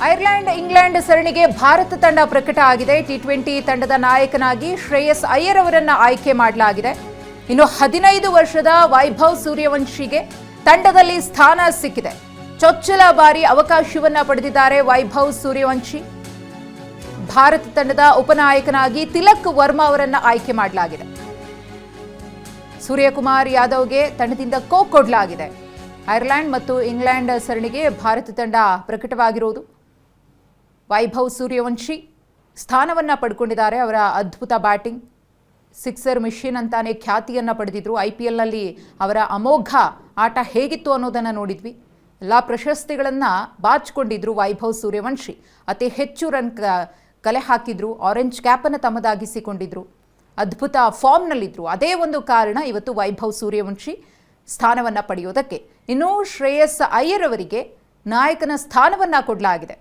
Ireland England ಸರಣಿಗೆ ಭಾರತ ತಂಡ ಪ್ರಕಟ ಆಗಿದೆ. ಟಿ20 ತಂಡದ ನಾಯಕನಾಗಿ ಶ್ರೇಯಸ್ ಅಯ್ಯರ್ ಅವರನ್ನು ಆಯ್ಕೆ ಮಾಡಲಾಗಿದೆ. ಇನ್ನು 15 ವರ್ಷದ ವೈಭವ್ ಸೂರ್ಯವಂಶಿಗೆ ತಂಡದಲ್ಲಿ ಸ್ಥಾನ ಸಿಕ್ಕಿದೆ. ಚೊಚ್ಚಲ ಬಾರಿ ಅವಕಾಶವನ್ನ ಪಡೆದಿದ್ದಾರೆ ವೈಭವ್ ಸೂರ್ಯವಂಶಿ. ಭಾರತ ತಂಡದ ಉಪನಾಯಕನಾಗಿ ತಿಲಕ್ ವರ್ಮಾ ಅವರನ್ನು ಆಯ್ಕೆ ಮಾಡಲಾಗಿದೆ. ಸೂರ್ಯಕುಮಾರ್ ಯಾದವ್ಗೆ ತಂಡದಿಂದ ಕೊಡಲಾಗಿದೆ. ಐರ್ಲೆಂಡ್ ಮತ್ತು ಇಂಗ್ಲೆಂಡ್ ಸರಣಿಗೆ ಭಾರತ ತಂಡ ಪ್ರಕಟವಾಗಿರುವುದು. ವೈಭವ್ ಸೂರ್ಯವಂಶಿ ಸ್ಥಾನವನ್ನು ಪಡ್ಕೊಂಡಿದ್ದಾರೆ. ಅವರ ಅದ್ಭುತ ಬ್ಯಾಟಿಂಗ್, ಸಿಕ್ಸರ್ ಮಿಷಿನ್ ಅಂತಾನೆ ಖ್ಯಾತಿಯನ್ನು ಪಡೆದಿದ್ರು. IPLನಲ್ಲಿ ಅವರ ಅಮೋಘ ಆಟ ಹೇಗಿತ್ತು ಅನ್ನೋದನ್ನು ನೋಡಿದ್ವಿ. ಎಲ್ಲ ಪ್ರಶಸ್ತಿಗಳನ್ನು ಬಾಚಿಕೊಂಡಿದ್ರು ವೈಭವ್ ಸೂರ್ಯವಂಶಿ. ಅತಿ ಹೆಚ್ಚು ರನ್ ಕಲೆ ಹಾಕಿದ್ರು. ಆರೆಂಜ್ ಕ್ಯಾಪನ್ನು ತಮ್ಮದಾಗಿಸಿಕೊಂಡಿದ್ರು. ಅದ್ಭುತ ಫಾರ್ಮ್ನಲ್ಲಿದ್ದರು. ಅದೇ ಒಂದು ಕಾರಣ ಇವತ್ತು ವೈಭವ್ ಸೂರ್ಯವಂಶಿ ಸ್ಥಾನವನ್ನು ಪಡೆಯೋದಕ್ಕೆ. ಇನ್ನು ಶ್ರೇಯಸ್ ಅಯ್ಯರ್ ಅವರಿಗೆ ನಾಯಕನ ಸ್ಥಾನವನ್ನು ಕೊಡಲಾಗಿದೆ.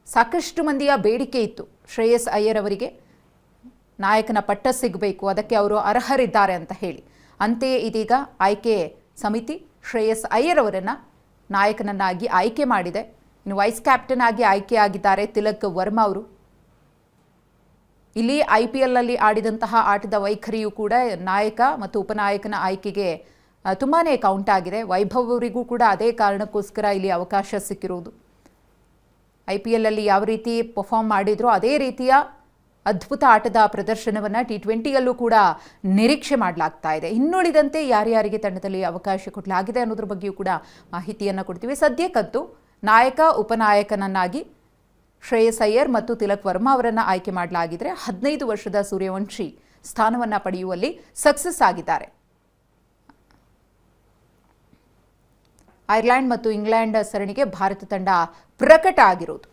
ಸಾಕಷ್ಟು ಮಂದಿಯ ಬೇಡಿಕೆ ಇತ್ತು ಶ್ರೇಯಸ್ ಅಯ್ಯರ್ ಅವರಿಗೆ ನಾಯಕನ ಪಟ್ಟ ಸಿಗಬೇಕು, ಅದಕ್ಕೆ ಅವರು ಅರ್ಹರಿದ್ದಾರೆ ಅಂತ ಹೇಳಿ. ಅಂತೆಯೇ ಇದೀಗ ಆಯ್ಕೆ ಸಮಿತಿ ಶ್ರೇಯಸ್ ಅಯ್ಯರ್ ಅವರನ್ನು ನಾಯಕನನ್ನಾಗಿ ಆಯ್ಕೆ ಮಾಡಿದೆ. ಇನ್ನು ವೈಸ್ ಕ್ಯಾಪ್ಟನ್ ಆಗಿ ಆಯ್ಕೆಯಾಗಿದ್ದಾರೆ ತಿಲಕ್ ವರ್ಮಾ ಅವರು. ಇಲ್ಲಿ IPLನಲ್ಲಿ ಆಡಿದಂತಹ ಆಟದ ವೈಖರಿಯೂ ಕೂಡ ನಾಯಕ ಮತ್ತು ಉಪನಾಯಕನ ಆಯ್ಕೆಗೆ ತುಂಬಾ ಕೌಂಟ್ ಆಗಿದೆ. ವೈಭವ್ ಅವರಿಗೂ ಕೂಡ ಅದೇ ಕಾರಣಕ್ಕೋಸ್ಕರ ಇಲ್ಲಿ ಅವಕಾಶ ಸಿಕ್ಕಿರುವುದು. IPLನಲ್ಲಿ ಯಾವ ರೀತಿ ಪರ್ಫಾರ್ಮ್ ಮಾಡಿದ್ರೋ ಅದೇ ರೀತಿಯ ಅದ್ಭುತ ಆಟದ ಪ್ರದರ್ಶನವನ್ನು ಟಿ20ಯಲ್ಲೂ ಕೂಡ ನಿರೀಕ್ಷೆ ಮಾಡಲಾಗ್ತಾ ಇದೆ. ಇನ್ನುಳಿದಂತೆ ಯಾರ್ಯಾರಿಗೆ ತಂಡದಲ್ಲಿ ಅವಕಾಶ ಕೊಡಲಾಗಿದೆ ಅನ್ನೋದ್ರ ಬಗ್ಗೆಯೂ ಕೂಡ ಮಾಹಿತಿಯನ್ನು ಕೊಡ್ತೀವಿ. ಸದ್ಯಕ್ಕಂತೂ ನಾಯಕ ಉಪನಾಯಕನನ್ನಾಗಿ ಶ್ರೇಯಸ್ ಅಯ್ಯರ್ ಮತ್ತು ತಿಲಕ್ ವರ್ಮಾ ಅವರನ್ನು ಆಯ್ಕೆ ಮಾಡಲಾಗಿದ್ರೆ 15 ವರ್ಷದ ಸೂರ್ಯವಂಶಿ ಸ್ಥಾನವನ್ನು ಪಡೆಯುವಲ್ಲಿ ಸಕ್ಸಸ್ ಆಗಿದ್ದಾರೆ. ಐರ್ಲೆಂಡ್ ಮತ್ತು ಇಂಗ್ಲೆಂಡ್ ಸರಣಿಗೆ ಭಾರತ ತಂಡ ಪ್ರಕಟ ಆಗಿರೋದು.